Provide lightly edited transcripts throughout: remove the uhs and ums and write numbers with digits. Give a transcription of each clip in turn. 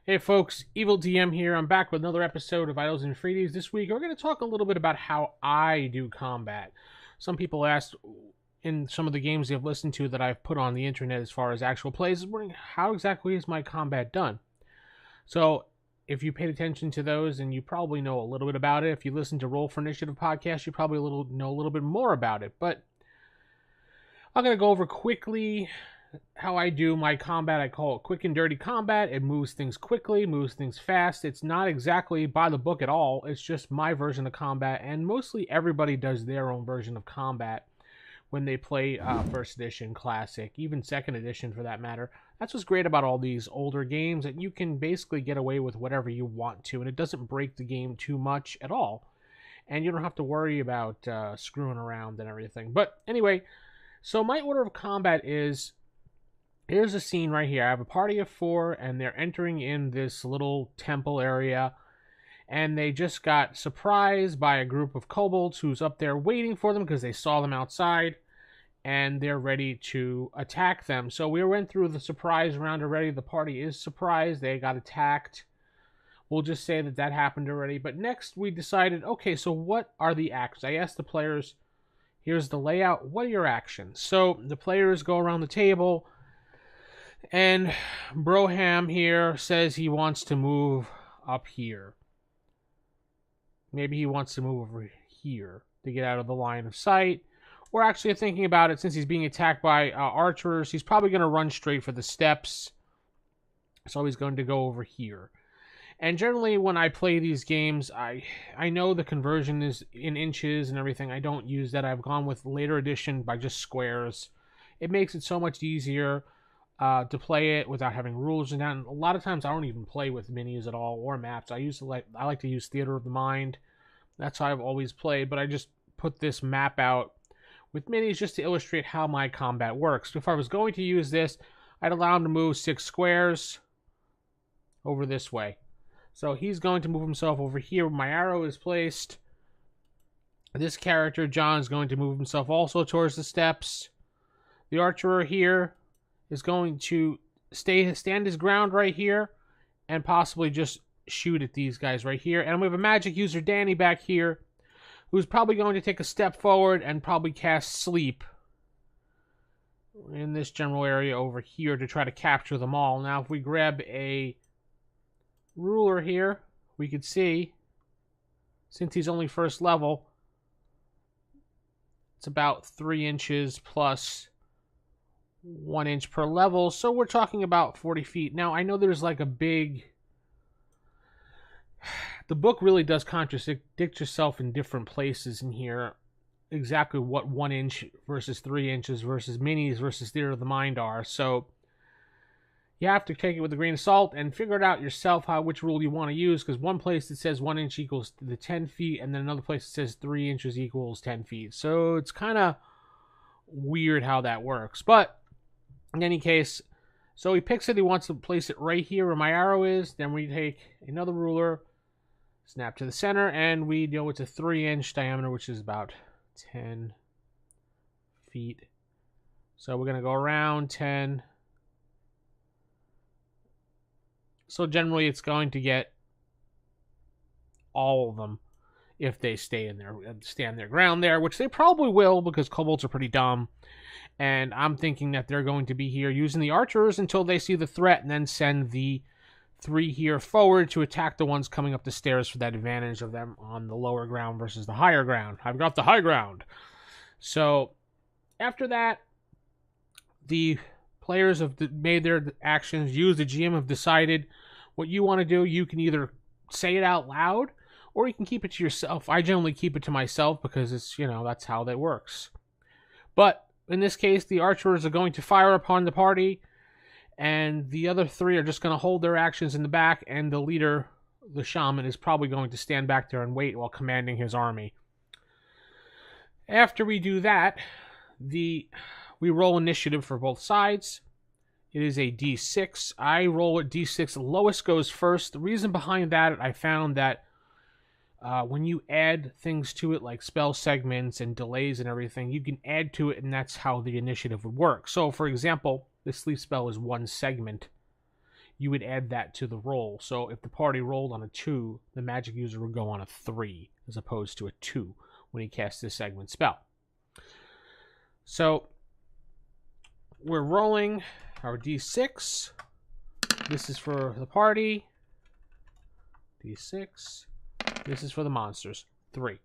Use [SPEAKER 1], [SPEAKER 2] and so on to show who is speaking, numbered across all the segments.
[SPEAKER 1] Hey folks, Evil DM here. I'm back with another episode of Idols and Efreetis. This week we're going to talk a little bit about how I do combat. Some people asked in some of the games they've listened to that I've put on the internet as far as actual plays, how exactly is my combat done? So if you paid attention to those, and you probably know a little bit about it. If you listen to Roll for Initiative podcast, you probably know a little bit more about it. But I'm going to go over quickly how I do my combat. I call it quick and dirty combat. It moves things quickly, moves things fast. It's not exactly by the book at all. It's just my version of combat, and mostly everybody does their own version of combat when they play first edition, classic, even second edition for that matter. That's what's great about all these older games, that you can basically get away with whatever you want to, and it doesn't break the game too much at all. And you don't have to worry about screwing around and everything. But anyway, so my order of combat is, here's a scene right here. I have a party of 4, and they're entering in this little temple area, and they just got surprised by a group of kobolds who's up there waiting for them because they saw them outside, and they're ready to attack them. So we went through the surprise round already. The party is surprised. They got attacked. We'll just say that that happened already. But next we decided, okay, so what are the actions? I asked the players, here's the layout. What are your actions? So the players go around the table, and Broham here says he wants to move up here. Maybe he wants to move over here to get out of the line of sight. Or actually thinking about it, since he's being attacked by archers, he's probably going to run straight for the steps. So he's going to go over here. And generally when I play these games, I know the conversion is in inches and everything. I don't use that. I've gone with later edition by just squares. It makes it so much easier to play it without having rules. And a lot of times I don't even play with minis at all or maps. I like to use Theater of the Mind. That's how I've always played. But I just put this map out with minis just to illustrate how my combat works. If I was going to use this, I'd allow him to move 6 squares over this way. So he's going to move himself over here where my arrow is placed. This character, John, is going to move himself also towards the steps. The archer here is going to stand his ground right here and possibly just shoot at these guys right here. And we have a magic user, Danny, back here, who's probably going to take a step forward and probably cast Sleep in this general area over here to try to capture them all. Now, if we grab a ruler here, we could see, since he's only first level, it's about 3 inches plus 1 inch per level, so we're talking about 40 feet. Now, I know there's like a big... The book really does contradict yourself in different places in here, exactly what 1 inch versus 3 inches versus minis versus Theater of the Mind are, so you have to take it with a grain of salt and figure it out yourself which rule you want to use, because one place it says 1 inch equals the 10 feet, and then another place it says 3 inches equals 10 feet. So it's kind of weird how that works. But in any case, so he picks it. He wants to place it right here where my arrow is. Then we take another ruler, snap to the center, and we know it's a 3 inch diameter, which is about 10 feet. So we're going to go around 10. So generally it's going to get all of them if they stand their ground there, which they probably will, because kobolds are pretty dumb. And I'm thinking that they're going to be here using the archers until they see the threat, and then send the 3 here forward to attack the ones coming up the stairs for that advantage of them on the lower ground versus the higher ground. I've got the high ground. So after that, the players have made their actions. You as the GM have decided what you want to do. You can either say it out loud, or you can keep it to yourself. I generally keep it to myself because it's, that's how that works. But in this case, the archers are going to fire upon the party, and the other 3 are just going to hold their actions in the back, and the leader, the shaman, is probably going to stand back there and wait while commanding his army. After we do that, we roll initiative for both sides. It is a D6. I roll at D6. The lowest goes first. The reason behind that, I found that when you add things to it, like spell segments and delays and everything, you can add to it, and that's how the initiative would work. So, for example, the sleep spell is 1 segment. you would add that to the roll. So if the party rolled on a 2, the magic user would go on a 3 as opposed to a 2 when he casts this segment spell. So we're rolling our d6. This is for the party. d6. This is for the monsters. 3.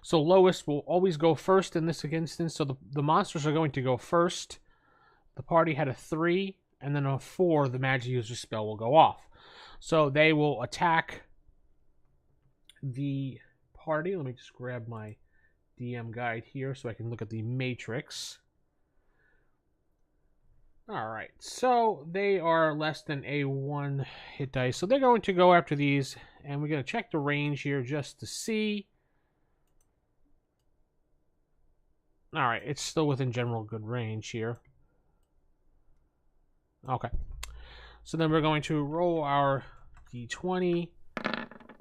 [SPEAKER 1] So lowest will always go first in this instance. So the monsters are going to go first. The party had a 3, and then a 4, the magic user spell will go off. So they will attack the party. Let me just grab my DM guide here so I can look at the matrix. Alright, so they are less than a 1 hit dice. So they're going to go after these, and we're going to check the range here just to see. Alright, it's still within general good range here. Okay. So then we're going to roll our d20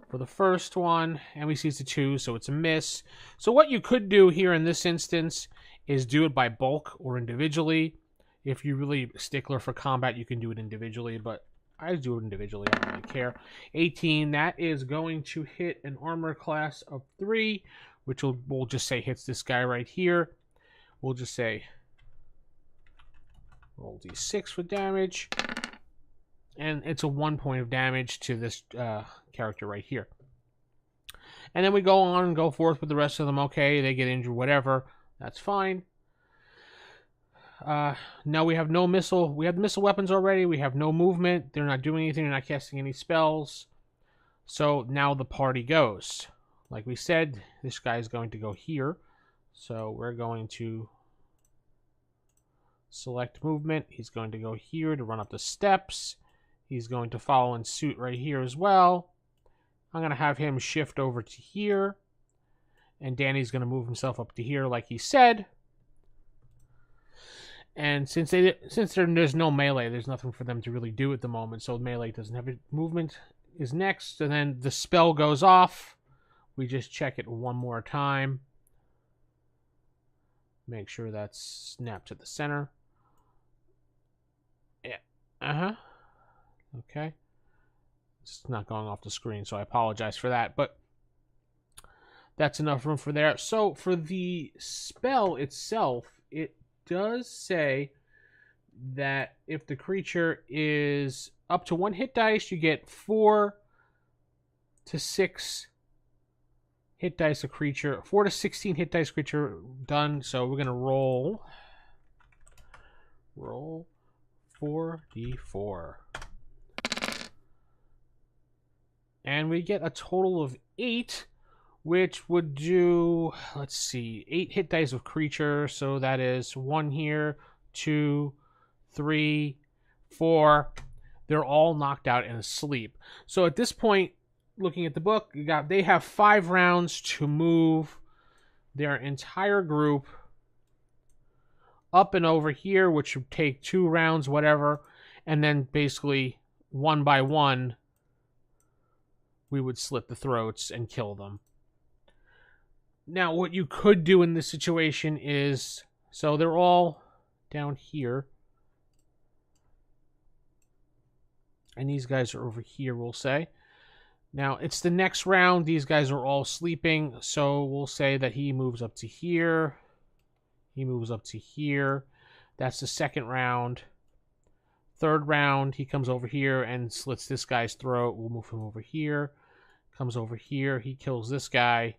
[SPEAKER 1] for the first one, and we see it's a 2, so it's a miss. So what you could do here in this instance is do it by bulk or individually. If you're really stickler for combat, you can do it individually, but I do it individually. I don't really care. 18, that is going to hit an armor class of 3, which we'll just say hits this guy right here. We'll just say roll d6 for damage. And it's a 1 point of damage to this character right here. And then we go on and go forth with the rest of them. Okay, they get injured, whatever. That's fine. Now we have no missile. We have missile weapons already. We have no movement. They're not doing anything. They're not casting any spells. So now the party goes. Like we said, this guy is going to go here. So we're going to select movement. He's going to go here to run up the steps. He's going to follow in suit right here as well. I'm going to have him shift over to here. And Danny's going to move himself up to here like he said. And since there's no melee, there's nothing for them to really do at the moment. So melee doesn't have it. Movement is next. And then the spell goes off. We just check it one more time. Make sure that's snapped to the center. Yeah. Okay. It's not going off the screen, so I apologize for that. But that's enough room for there. So for the spell itself, it does say that if the creature is up to 1 hit dice, you get 4 to 6 hit dice a creature. 4 to 16 hit dice creature done. So we're going to roll 4d4. And we get a total of 8, which would do, let's see, 8 hit dice of creature. So that is 1 here, 2, 3, 4. They're all knocked out and asleep. So at this point, looking at the book, they have 5 rounds to move their entire group up and over here, which would take 2 rounds, whatever. And then basically, one by one, we would slit the throats and kill them. Now, what you could do in this situation is, so they're all down here. And these guys are over here, we'll say. Now, it's the next round. These guys are all sleeping. So we'll say that he moves up to here. He moves up to here. That's the second round. Third round, he comes over here and slits this guy's throat. We'll move him over here. Comes over here. He kills this guy.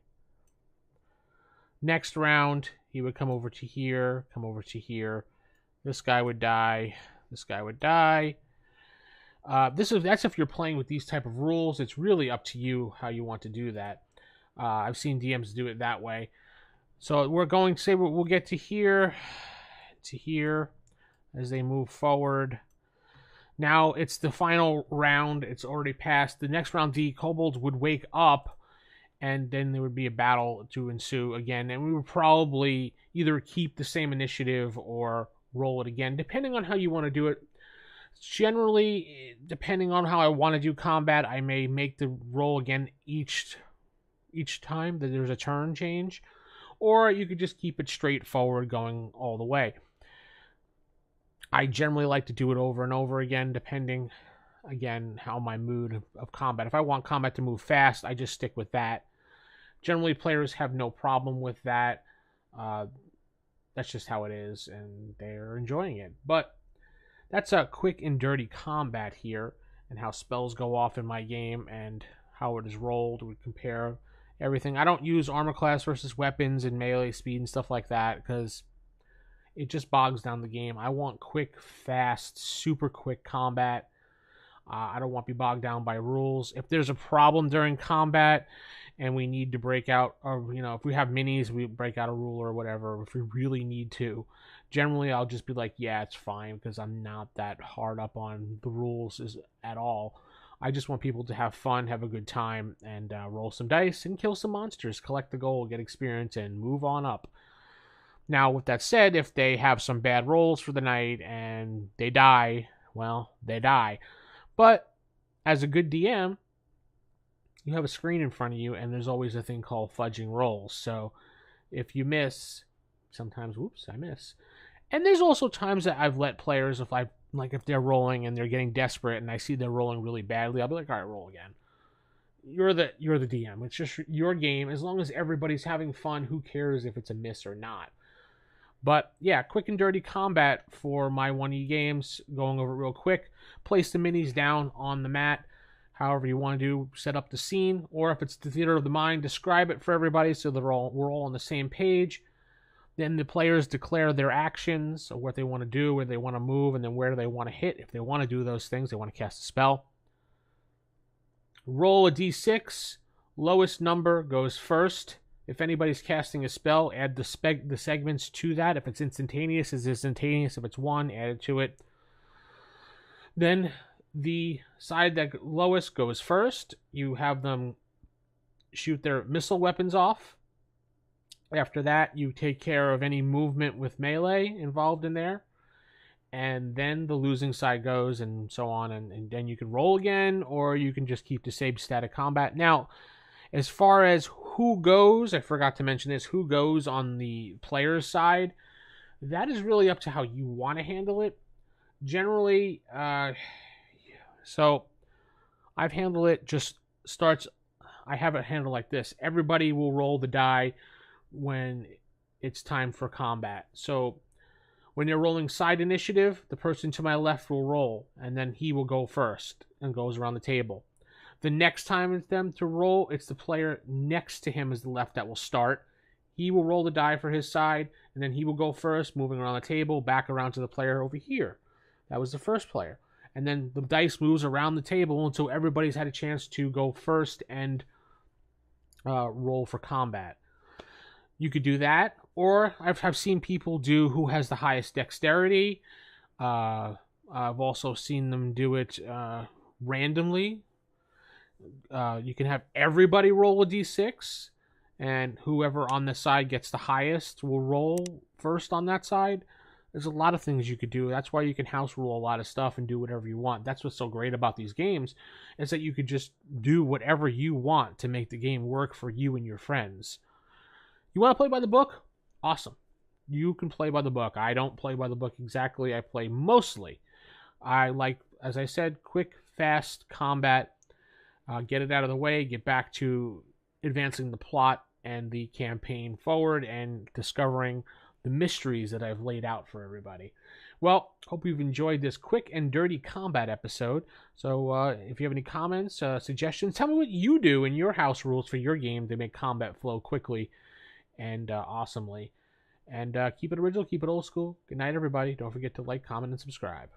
[SPEAKER 1] Next round, he would come over to here. Come over to here. This guy would die. This guy would die. That's if you're playing with these type of rules. It's really up to you how you want to do that. I've seen DMs do it that way. So we're going to say we'll get to here as they move forward. Now it's the final round. It's already passed. The next round, the kobolds would wake up, and then there would be a battle to ensue again. And we would probably either keep the same initiative or roll it again, depending on how you want to do it. Generally, depending on how I want to do combat, I may make the roll again each time that there's a turn change. Or you could just keep it straightforward going all the way. I generally like to do it over and over again, depending, again, how my mood of combat. If I want combat to move fast, I just stick with that. Generally, players have no problem with that. Uh, that's just how it is, and they're enjoying it. But that's a quick and dirty combat here, and how spells go off in my game, and how it is rolled. We compare everything. I don't use armor class versus weapons and melee speed and stuff like that, because it just bogs down the game. I want quick, fast, super quick combat. I don't want to be bogged down by rules. If there's a problem during combat and we need to break out, or if we have minis, we break out a rule or whatever. If we really need to, generally I'll just be like, yeah, it's fine, because I'm not that hard up on the rules at all. I just want people to have fun, have a good time, and roll some dice and kill some monsters, collect the gold, get experience, and move on up. Now, with that said, if they have some bad rolls for the night and they die, well, they die. But as a good DM, you have a screen in front of you, and there's always a thing called fudging rolls. So if you miss, sometimes, whoops, I miss. And there's also times that I've let players, if they're rolling and they're getting desperate and I see they're rolling really badly, I'll be like, all right, roll again. You're the DM. It's just your game. As long as everybody's having fun, who cares if it's a miss or not? But yeah, quick and dirty combat for my 1E games. Going over it real quick. Place the minis down on the mat. However you want to do, set up the scene. Or if it's the theater of the mind, describe it for everybody so we're all on the same page. Then the players declare their actions, or what they want to do, where they want to move, and then where they want to hit. If they want to do those things, they want to cast a spell. Roll a d6. Lowest number goes first. If anybody's casting a spell, add the segments to that. If it's instantaneous, it's instantaneous. If it's 1, add it to it. Then the side that lowest goes first. You have them shoot their missile weapons off. After that, you take care of any movement with melee involved in there. And then the losing side goes, and so on. And then you can roll again, or you can just keep the same static combat. Now, as far as who goes, I forgot to mention this, who goes on the player's side, that is really up to how you want to handle it. Generally, so I've handled it, I have it handled like this. Everybody will roll the die when it's time for combat. So when you're rolling side initiative, the person to my left will roll, and then he will go first and goes around the table. The next time it's them to roll, it's the player next to him is the left that will start. He will roll the die for his side, and then he will go first, moving around the table, back around to the player over here. That was the first player. And then the dice moves around the table until everybody's had a chance to go first and roll for combat. You could do that, or I've seen people do who has the highest dexterity. I've also seen them do it randomly. You can have everybody roll a d6, and whoever on the side gets the highest will roll first on that side. There's a lot of things you could do. That's why you can house rule a lot of stuff and do whatever you want. That's what's so great about these games, is that you could just do whatever you want to make the game work for you and your friends. You want to play by the book? Awesome. You can play by the book. I don't play by the book exactly. I play mostly. I like, as I said, quick, fast combat. Get it out of the way, get back to advancing the plot and the campaign forward and discovering the mysteries that I've laid out for everybody. Well, hope you've enjoyed this quick and dirty combat episode. So if you have any comments, suggestions, tell me what you do in your house rules for your game to make combat flow quickly and awesomely. And keep it original, keep it old school. Good night, everybody. Don't forget to like, comment, and subscribe.